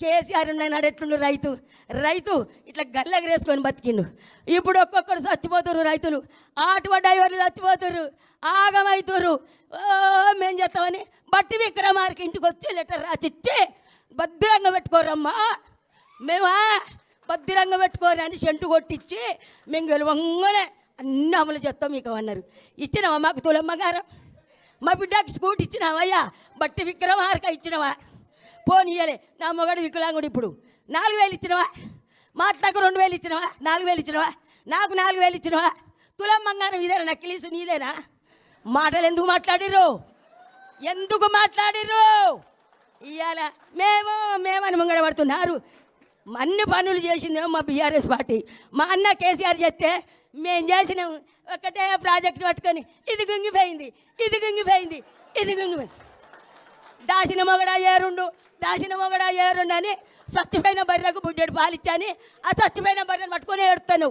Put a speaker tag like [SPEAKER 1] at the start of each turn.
[SPEAKER 1] కేసీఆర్ ఉన్నాడు ఎట్లుండు రైతు ఇట్లా గల్లెగరేసుకొని బతికిండు. ఇప్పుడు ఒక్కొక్కరు చచ్చిపోతున్నారు రైతులు, ఆటో డ్రైవర్లు చచ్చిపోతున్నారు, ఆగమవుతున్నారు. మేం చేస్తామని బట్టి విక్రమార్కి ఇంటికి వచ్చి లెటర్ రాసిచ్చి భద్రంగా పెట్టుకోరమ్మా, మేమా భద్రంగా పెట్టుకోరు అని సెంటు కొట్టించి మేము గెలవంగానే అన్నీ అమలు చేస్తాం మీకు అన్నారు. ఇచ్చినావా మాకు తులమ్మ గారు? మా బిడ్డకి స్కూటీ ఇచ్చినావయ్యా, బట్టి విక్రమార్క ఇచ్చినవా? పోనీ ఇయ్యలే. నా మొగడు వికలాంగుడు ఇప్పుడు 4000 ఇచ్చినవా? మా అత్తకు 2000 ఇచ్చినవా? 4000 ఇచ్చినవా? నాకు 4000 ఇచ్చినవా? తులమ్మంగారం ఇదేనా నక్కిలీసు నీదేనా? మాటలు ఎందుకు మాట్లాడిర్రు? ఇవాళ మేమని ముంగడ పడుతున్నారు. అన్ని పనులు చేసిందేమో మా బీఆర్ఎస్ పార్టీ. మా అన్న కేసీఆర్ చెప్తే మేము చేసినాం ఒకటే ప్రాజెక్టు పట్టుకొని ఇది గుంగిపోయింది. దాసిన మొగడా ఏరుండు అని చచ్చిపోయిన బర్రెకు బుడ్డెడు పాలిచ్చాని ఆ చచ్చిపోయిన బర్రెను పట్టుకొని ఏడుతాను.